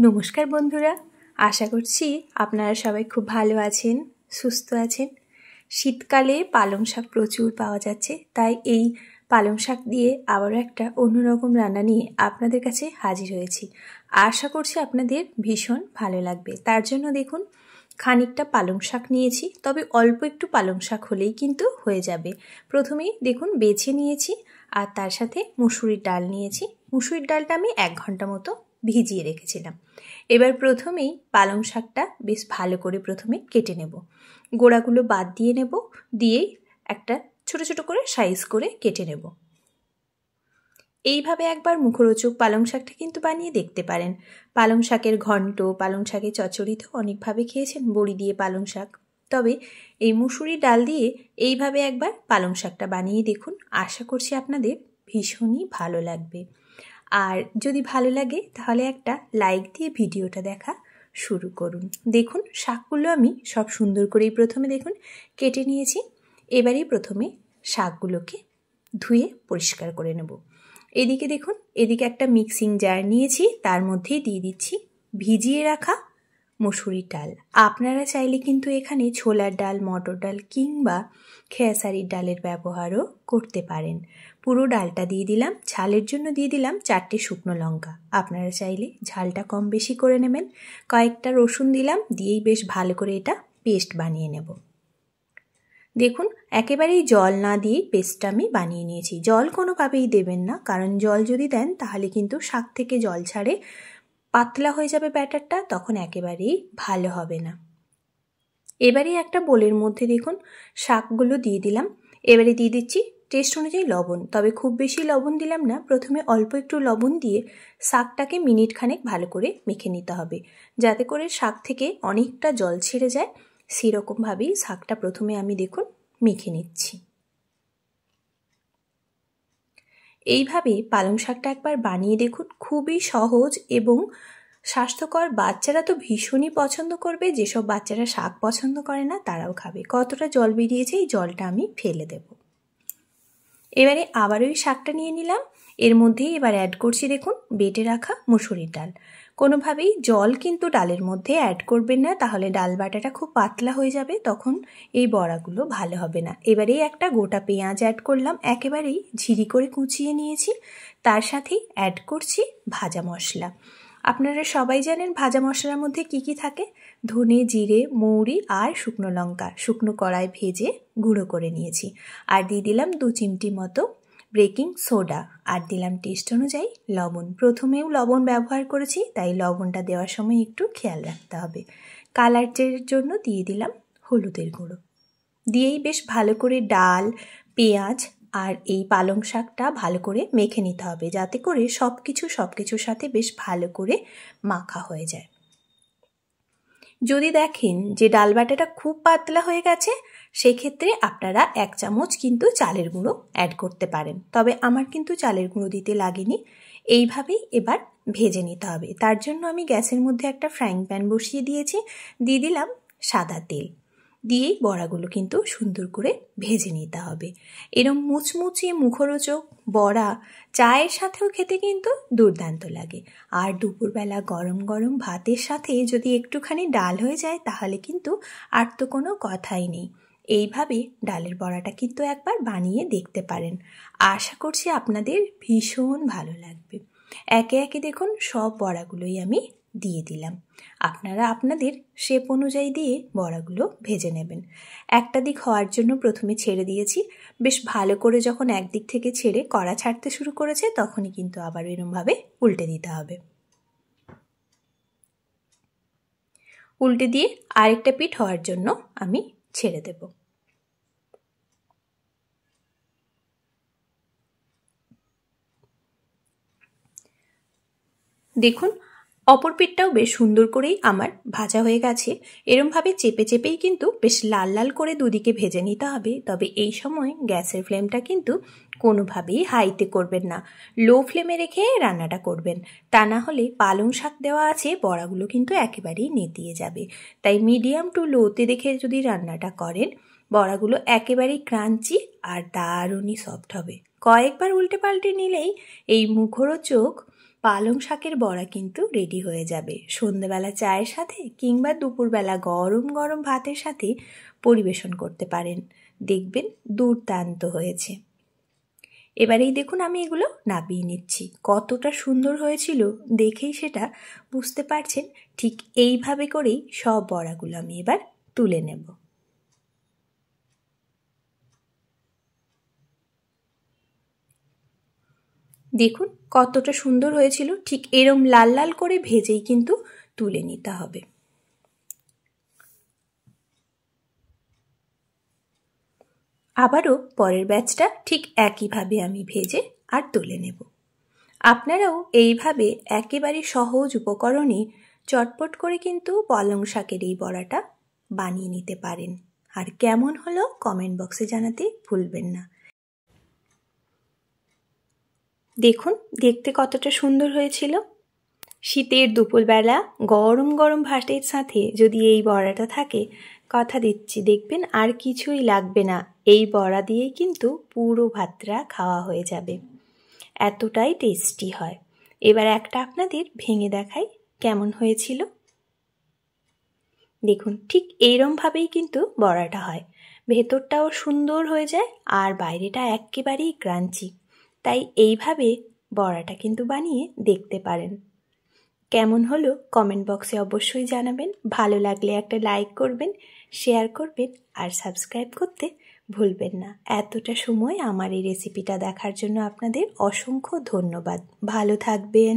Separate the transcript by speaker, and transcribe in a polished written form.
Speaker 1: নমস্কার বন্ধুরা, আশা করছি আপনারা সবাই খুব ভালো আছেন, সুস্থ আছেন। শীতকালে পালং শাক প্রচুর পাওয়া যাচ্ছে, তাই এই পালং শাক দিয়ে আবারও একটা অন্যরকম রান্না নিয়ে আপনাদের কাছে হাজির হয়েছি। আশা করছি আপনাদের ভীষণ ভালো লাগবে। তার জন্য দেখুন, খানিকটা পালং শাক নিয়েছি, তবে অল্প একটু পালং শাক হলেই কিন্তু হয়ে যাবে। প্রথমেই দেখুন বেছে নিয়েছি, আর তার সাথে মুসুরির ডাল নিয়েছি। মুসুরির ডালটা আমি 1 ঘন্টা মতো ভিজিয়ে রেখেছিলাম। এবার প্রথমেই পালং শাকটা বেশ ভালো করে প্রথমে কেটে নেব, গোড়াগুলো বাদ দিয়ে নেব, দিয়েই একটা ছোট ছোট করে সাইজ করে কেটে নেব। এইভাবে একবার মুখরোচক পালং শাকটা কিন্তু বানিয়ে দেখতে পারেন। পালং শাকের ঘন্ট, পালং শাকের চচ্চড়ি তো অনেকভাবে খেয়েছেন, বড়ি দিয়ে পালং শাক। তবে এই মুসুরি ডাল দিয়ে এইভাবে একবার পালং শাকটা বানিয়ে দেখুন, আশা করছি আপনাদের ভীষণই ভালো লাগবে। আর যদি ভালো লাগে তাহলে একটা লাইক দিয়ে ভিডিওটা দেখা শুরু করুন। দেখুন শাকগুলো আমি সব সুন্দর করেই প্রথমে দেখুন কেটে নিয়েছি। এবারেই প্রথমে শাকগুলোকে ধুয়ে পরিষ্কার করে নেব। এদিকে দেখুন, এদিকে একটা মিক্সিং জার নিয়েছি, তার মধ্যেই দিয়ে দিচ্ছি ভিজিয়ে রাখা মুসুরির ডাল। আপনারা চাইলে কিন্তু এখানে ছোলার ডাল, মটর ডাল কিংবা খেসারির ডালের ব্যবহারও করতে পারেন। পুরো ডালটা দিয়ে দিলাম, ঝালের জন্য দিয়ে দিলাম 4টে শুকনো লঙ্কা। আপনারা চাইলে ঝালটা কম বেশি করে নেবেন। কয়েকটা রসুন দিলাম, দিয়েই বেশ ভালো করে এটা পেস্ট বানিয়ে নেব। দেখুন একেবারেই জল না দিয়ে পেস্টটা আমি বানিয়ে নিয়েছি। জল কোনোভাবেই দেবেন না, কারণ জল যদি দেন তাহলে কিন্তু শাক থেকে জল ছাড়ে, পাতলা হয়ে যাবে ব্যাটারটা, তখন একেবারেই ভালো হবে না। এবারে একটা বোলের মধ্যে দেখুন শাকগুলো দিয়ে দিলাম। এবারে দিয়ে দিচ্ছি টেস্ট অনুযায়ী লবণ, তবে খুব বেশি লবণ দিলাম না। প্রথমে অল্প একটু লবণ দিয়ে শাকটাকে মিনিট খানেক ভালো করে মেখে নিতে হবে, যাতে করে শাক থেকে অনেকটা জল ছেড়ে যায়। সেরকমভাবেই শাকটা প্রথমে আমি দেখুন মেখে নিচ্ছি। এইভাবে পালং শাকটা একবার বানিয়ে দেখুন, খুবই সহজ এবং স্বাস্থ্যকর। বাচ্চারা তো ভীষণই পছন্দ করবে, যেসব বাচ্চারা শাক পছন্দ করে না তারাও খাবে। কতটা জল বেরিয়েছে, এই জলটা আমি ফেলে দেব। এবারে আবার ওই শাকটা নিয়ে নিলাম, এর মধ্যেই এবার অ্যাড করছি দেখুন বেটে রাখা মুসুরির ডাল। কোনোভাবেই জল কিন্তু ডালের মধ্যে অ্যাড করবেন না, তাহলে ডাল বাটাটা খুব পাতলা হয়ে যাবে, তখন এই বড়াগুলো ভালো হবে না। এবারে একটা গোটা পেঁয়াজ অ্যাড করলাম, একেবারেই ঝিরি করে কুচিয়ে নিয়েছি। তার সাথেই অ্যাড করছি ভাজা মশলা। আপনারা সবাই জানেন ভাজা মশলার মধ্যে কি কি থাকে। ধনে, জিরে, মৌরি আর শুকনো লঙ্কা শুকনো কড়ায় ভেজে গুঁড়ো করে নিয়েছি। আর দিয়ে দিলাম 2 চিমটি মতো বেকিং সোডা, আর দিলাম টেস্ট অনুযায়ী লবণ। প্রথমেও লবণ ব্যবহার করেছি, তাই লবণটা দেওয়ার সময় একটু খেয়াল রাখতে হবে। কালারের জন্য দিয়ে দিলাম হলুদের গুঁড়ো। দিয়েই বেশ ভালো করে ডাল, পেঁয়াজ আর এই পালং শাকটা ভালো করে মেখে নিতে হবে, যাতে করে সব কিছুর সাথে বেশ ভালো করে মাখা হয়ে যায়। যদি দেখেন যে ডাল বাটাটা খুব পাতলা হয়ে গেছে, সেক্ষেত্রে আপনারা 1 চামচ কিন্তু চালের গুঁড়ো অ্যাড করতে পারেন, তবে আমার কিন্তু চালের গুঁড়ো দিতে লাগেনি। এইভাবেই এবার ভেজে নিতে হবে। তার জন্য আমি গ্যাসের মধ্যে একটা ফ্রাইং প্যান বসিয়ে দিয়েছি, দিয়ে দিলাম সাদা তেল, দিয়েই বড়াগুলো কিন্তু সুন্দর করে ভেজে নিতে হবে। এরম মুচমুচে মুখরোচক বড়া চায়ের সাথেও খেতে কিন্তু দুর্দান্ত লাগে। আর দুপুরবেলা গরম গরম ভাতের সাথে যদি একটুখানি ডাল হয়ে যায়, তাহলে কিন্তু আর তো কোনো কথাই নেই। এইভাবে ডালের বড়াটা কিন্তু একবার বানিয়ে দেখতে পারেন। আশা করছি আপনাদের ভীষণ ভালো লাগবে। একে একে দেখুন সব বড়াগুলোই আমি দিয়ে দিলাম। আপনারা আপনাদের শেপ অনুযায়ী দিয়ে বড়াগুলো ভেজে নেবেন। একটা দিক হওয়ার জন্য প্রথমে ছেড়ে দিয়েছি, বেশ ভালো করে যখন একদিক থেকে ছেড়ে কড়া ছাড়তে শুরু করেছে, তখনই কিন্তু আবার এরকমভাবে উল্টে দিতে হবে। উল্টে দিয়ে আরেকটা পিঠ হওয়ার জন্য আমি ছেড়ে দেব। দেখুন অপর পিঠটাও বেশ সুন্দর করেই আমার ভাজা হয়ে গেছে। এরমভাবে চেপে চেপেই কিন্তু বেশ লাল লাল করে দুদিকে ভেজে নিতে হবে। তবে এই সময় গ্যাসের ফ্লেমটা কিন্তু কোনোভাবেই হাইতে করবেন না, লো ফ্লেমে রেখে রান্নাটা করবেন। তা না হলে পালং শাক দেওয়া আছে, বড়াগুলো কিন্তু একেবারেই নেতিয়ে যাবে। তাই মিডিয়াম টু লোতে রেখে যদি রান্নাটা করেন, বড়াগুলো একেবারেই ক্রাঞ্চি আর দারুণই সফট হবে। কয়েকবার উল্টে পাল্টে নিলেই এই মুখরোচক পালং শাকের বড়া কিন্তু রেডি হয়ে যাবে। সন্ধ্যাবেলা চায়ের সাথে কিংবা দুপুরবেলা গরম গরম ভাতের সাথে পরিবেশন করতে পারেন, দেখবেন দুর্দান্ত হয়েছে। এবারেই দেখুন আমি এগুলো নামিয়ে নিচ্ছি। কতটা সুন্দর হয়েছিল দেখেই সেটা বুঝতে পারছেন। ঠিক এইভাবে করেই সব বড়াগুলো আমি এবার তুলে নেব। দেখুন কতটা সুন্দর হয়েছিল। ঠিক এরম লাল লাল করে ভেজেই কিন্তু তুলে নিতে হবে। আবারও পরের ব্যাচটা ঠিক একইভাবে আমি ভেজে আর তুলে নেব। আপনারাও এইভাবে একেবারে সহজ উপকরণে চটপট করে কিন্তু পালং শাকের এই বড়াটা বানিয়ে নিতে পারেন। আর কেমন হলো কমেন্ট বক্সে জানাতে ভুলবেন না। দেখুন দেখতে কতটা সুন্দর হয়েছিল। শীতের দুপুরবেলা গরম গরম ভাতের সাথে যদি এই বড়াটা থাকে, কথা দিচ্ছি দেখবেন আর কিছুই লাগবে না। এই বড়া দিয়ে কিন্তু পুরো ভাতটা খাওয়া হয়ে যাবে, এতটাই টেস্টি হয়। এবার একটা আপনাদের ভেঙে দেখাই কেমন হয়েছিল। দেখুন ঠিক এইরমভাবেই কিন্তু বড়াটা হয়, ভেতরটাও সুন্দর হয়ে যায় আর বাইরেটা একেবারেই ক্রাঞ্চি। তাই এইভাবে বড়াটা কিন্তু বানিয়ে দেখতে পারেন। কেমন হলো কমেন্ট বক্সে অবশ্যই জানাবেন। ভালো লাগলে একটা লাইক করবেন, শেয়ার করবেন আর সাবস্ক্রাইব করতে ভুলবেন না। এতটা সময় আমার এই রেসিপিটা দেখার জন্য আপনাদের অসংখ্য ধন্যবাদ। ভালো থাকবেন।